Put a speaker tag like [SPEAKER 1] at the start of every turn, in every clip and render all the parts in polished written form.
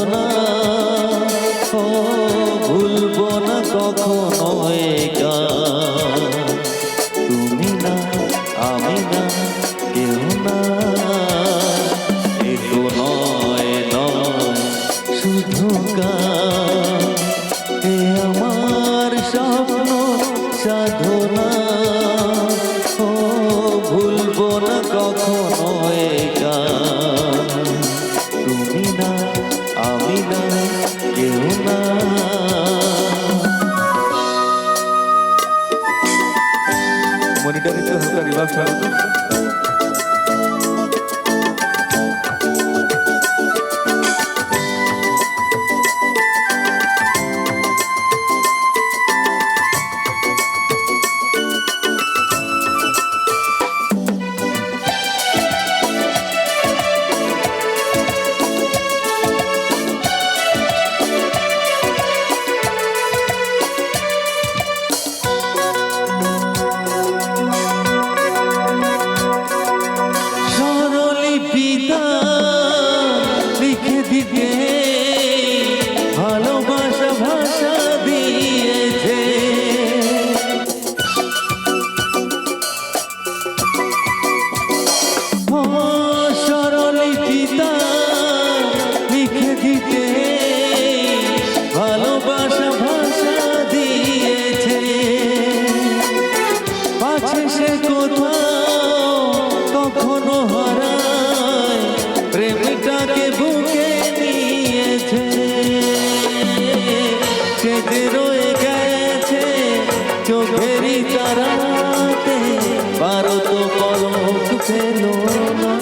[SPEAKER 1] সাধনা ও ভুলবো না কখনো এ গান। তুমি না আমি না কেউ না, এ তো নয় নয় শুধু গান। এ আমার স্বপ্ন সাধনা ও ভুলবো না কখনো এ গান। তুমি না আমি না কেউ না। মনিটরে তো হালকা রিভার্ব ছাড়ো তো। লিখে দিতে ভালোবাসা ভাষা দিয়েছে, স্বরলিপিতা লিখে দিতে ভালোবাসা ভাষা দিয়েছে। পাছে সে কোথাও কখনো হারায় প্রেমটাকে বুকে নিয়েছে। সে যে রয়ে গেছে চোখেরই তারাতে, বারো তো পলক ফেল না।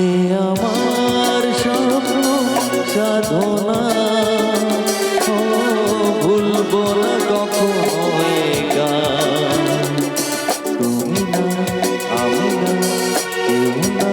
[SPEAKER 1] এ আমার স্বপ্ন সাধনা ও ভুলবো না কখনো এ গান। তুমি না আমি না কেউ না।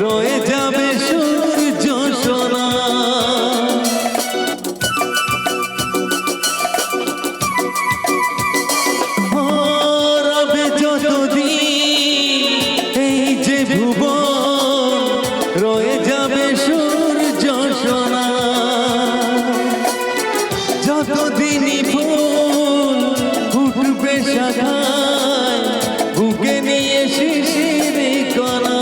[SPEAKER 1] রয়ে যাবে সূর্য সোনা, রবে যতদিন এই যে ভুবন, রয়ে যাবে সূর্য সোনা। যতদিনই ফুল ফুটবে শাখায়, বুকে নিয়ে শিশির কণা,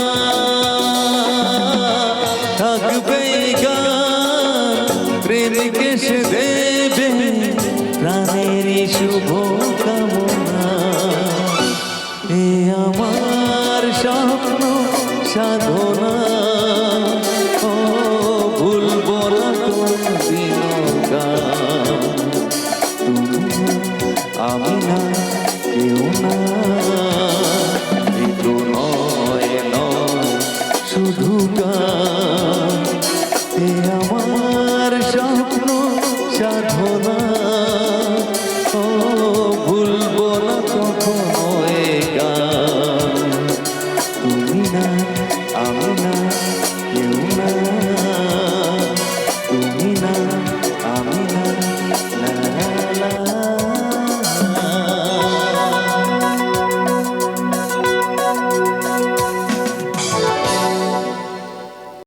[SPEAKER 1] থাকবে গান প্রেমকে সে দেবে প্রাণেরই শুভ কামনা। এ আমার স্বপ্ন সাধনা ও ভুলবো না কোনদিনও গান। তুমি না আমি না কেউ না, এ তো নয় নয় শুধু গান। এ আমার স্বপ্ন সাধনা ও ভুলবো না কখনো